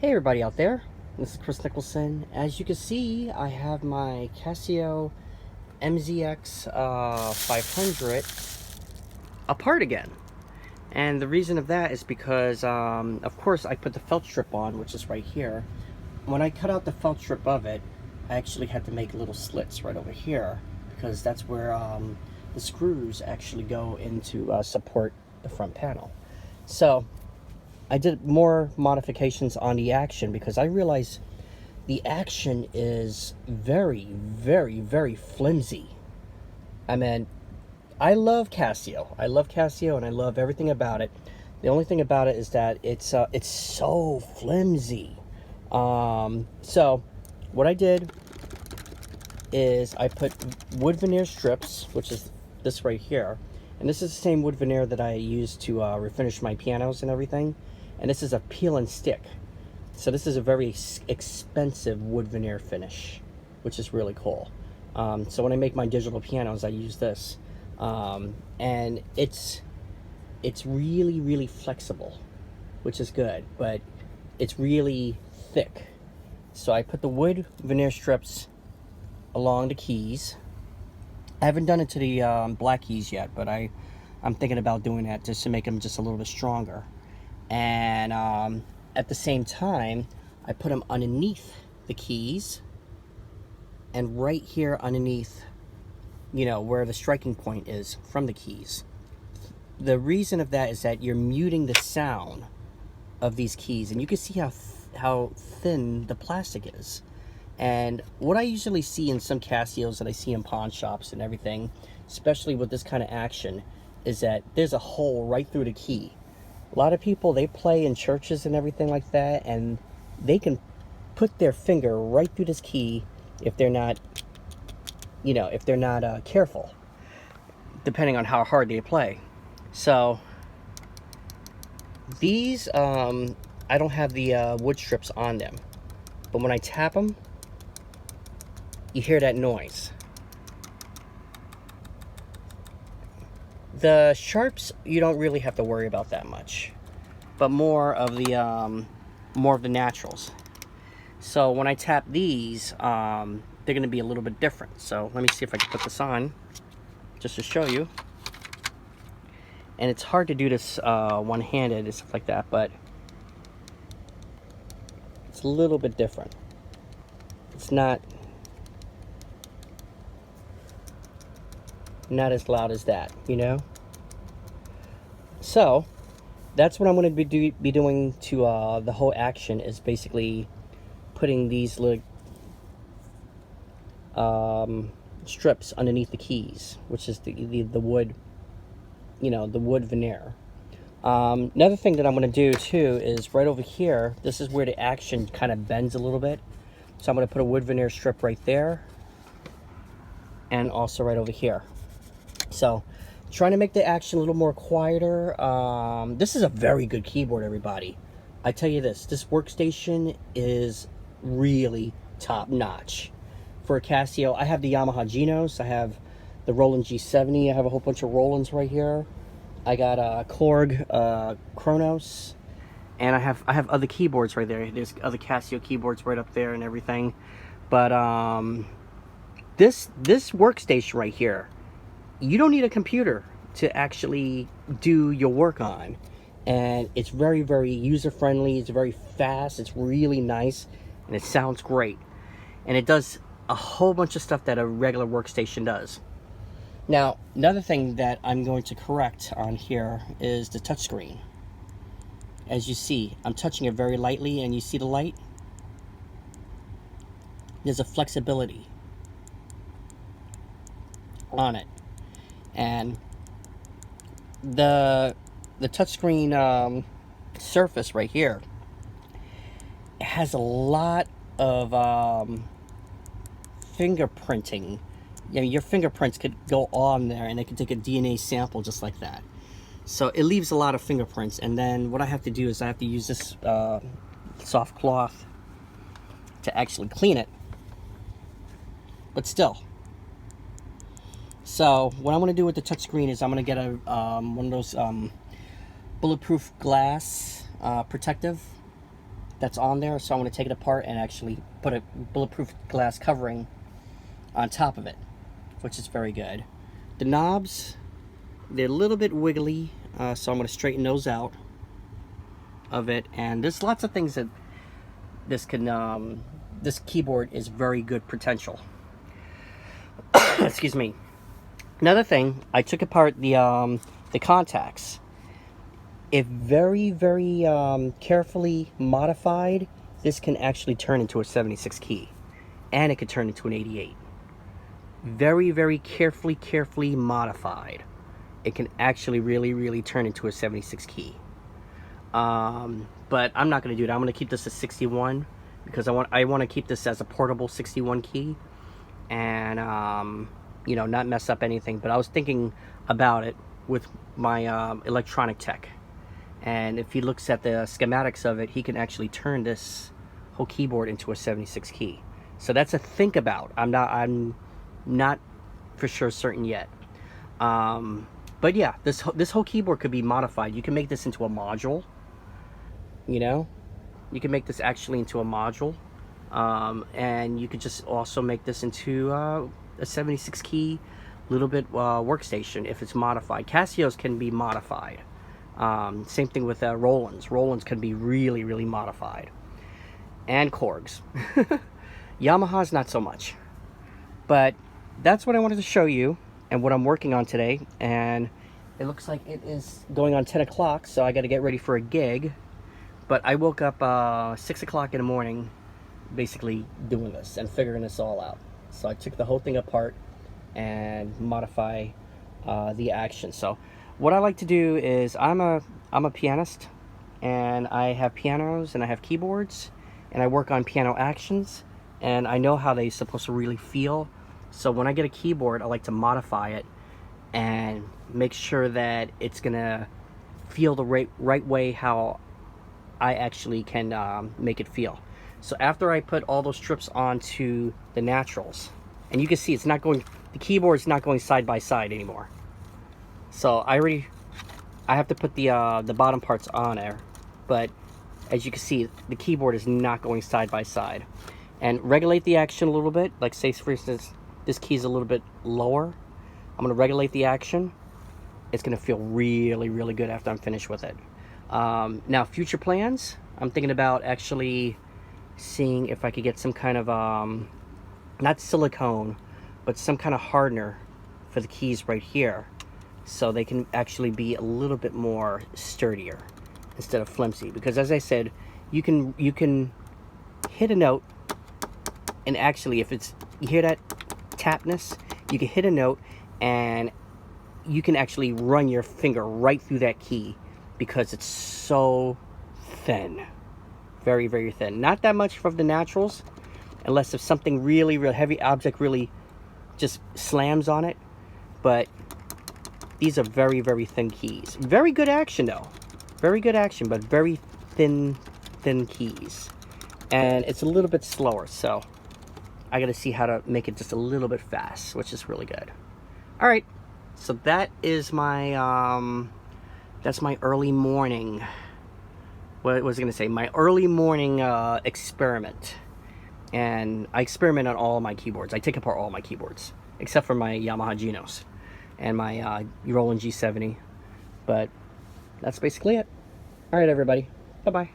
Hey everybody out there, this is Kris Nicholson. As you can see, I have my Casio MZ-X500 apart again. And the reason of that is because, of course, I put the felt strip on, which is right here. When I cut out the felt strip of it, I actually had to make little slits right over here, because that's where the screws actually go into support the front panel. So I did more modifications on the action because I realized the action is very, very flimsy. I mean, I love Casio. I love Casio and I love everything about it. The only thing about it is that it's so flimsy. So what I did is I put wood veneer strips, which is this right here. And this is the same wood veneer that I use to refinish my pianos and everything. And this is a peel and stick. So this is a very expensive wood veneer finish, which is really cool. So when I make my digital pianos, I use this. And it's really flexible, which is good, but it's really thick. So I put the wood veneer strips along the keys. I haven't done it to the black keys yet, but I'm thinking about doing that just to make them just a little bit stronger. And at the same time, I put them underneath the keys and right here underneath, you know, where the striking point is from the keys. The reason of that is that you're muting the sound of these keys, and you can see how thin the plastic is. And what I usually see in some Casios that I see in pawn shops and everything, especially with this kind of action, is that there's a hole right through the key. A lot of people, they play in churches and everything like that, and they can put their finger right through this key if they're not, you know, if they're not careful, depending on how hard they play. So these, I don't have the wood strips on them, but when I tap them, you hear that noise. The sharps, you don't really have to worry about that much, but more of the naturals. So when I tap these, they're going to be a little bit different. So let me see if I can put this on, just to show you. And it's hard to do this one-handed and stuff like that, but it's a little bit different. It's not as loud as that, you know. So that's what I'm going to be doing to the whole action, is basically putting these little strips underneath the keys, which is the wood, you know, the wood veneer. Another thing that I'm going to do too is right over here, this is where the action kind of bends a little bit, so I'm going to put a wood veneer strip right there and also right over here. So trying to make the action a little more quieter. This is a very good keyboard, everybody. I tell you this Workstation is really top notch for a Casio. I have the Yamaha Genos, I have the Roland G70, I have a whole bunch of Rolands right here. I got a Korg Kronos, and I have other keyboards right there. There's other Casio keyboards right up there and everything. But this Workstation right here, you don't need a computer to actually do your work on, and it's very user-friendly. It's very fast, it's really nice, and it sounds great, and it does a whole bunch of stuff that a regular Workstation does. Now, another thing that I'm going to correct on here is the touchscreen. As you see, I'm touching it very lightly, and you see the light? There's a flexibility on it. And the touchscreen surface right here, it has a lot of fingerprinting. You know, your fingerprints could go on there, and it could take a DNA sample just like that. So it leaves a lot of fingerprints. And then what I have to do is I have to use this soft cloth to actually clean it. But still. So what I'm going to do with the touchscreen is I'm going to get a one of those bulletproof glass protective that's on there, so I'm going to take it apart and actually put a bulletproof glass covering on top of it, which is very good. The knobs, they're a little bit wiggly, so I'm going to straighten those out of it. And there's lots of things that this can this keyboard is very good potential. Excuse me. Another thing, I took apart the contacts. If very carefully modified, this can actually turn into a 76 key, and it could turn into an 88. Very carefully modified, it can actually really turn into a 76 key. But I'm not going to do that. I'm going to keep this as 61 because I want to keep this as a portable 61 key, and you know, not mess up anything. But I was thinking about it with my electronic tech, and if he looks at the schematics of it, he can actually turn this whole keyboard into a 76 key. So that's a think about. I'm not for sure certain yet. But yeah, this whole keyboard could be modified. You can make this into a module. You know, you can make this actually into a module, and you could just also make this into a 76 key little bit workstation if it's modified. Casios can be modified. Same thing with Rolands. Rolands can be really modified, and Korgs. Yamaha's not so much. But that's what I wanted to show you and what I'm working on today. And it looks like it is going on 10 o'clock, so I got to get ready for a gig. But I woke up 6 o'clock in the morning basically doing this and figuring this all out. So I took the whole thing apart and modify the action. So what I like to do is I'm a pianist, and I have pianos and I have keyboards, and I work on piano actions, and I know how they're supposed to really feel. So when I get a keyboard, I like to modify it and make sure that it's gonna feel the right way how I actually can make it feel. So after I put all those strips onto the naturals, and you can see it's not going, the keyboard's not going side by side anymore. So I have to put the bottom parts on there, but as you can see, the keyboard is not going side by side. And regulate the action a little bit. Like, say for instance, this key is a little bit lower. I'm going to regulate the action. It's going to feel really good after I'm finished with it. Now, future plans, I'm thinking about actually seeing if I could get some kind of, not silicone, but some kind of hardener for the keys right here, so they can actually be a little bit more sturdier instead of flimsy. Because as I said, you can hit a note, and actually if it's, you hear that tapness, you can hit a note and you can actually run your finger right through that key because it's so thin. Very thin. Not that much from the naturals, unless if something really heavy object really just slams on it. But these are very thin keys. Very good action though. Very good action, but very thin keys. And it's a little bit slower, so I gotta see how to make it just a little bit fast, which is really good. All right, so that is my that's my early morning. What was I gonna say? My early morning experiment. And I experiment on all my keyboards. I take apart all my keyboards, except for my Yamaha Genos and my Roland G70. But that's basically it. All right, everybody. Bye-bye.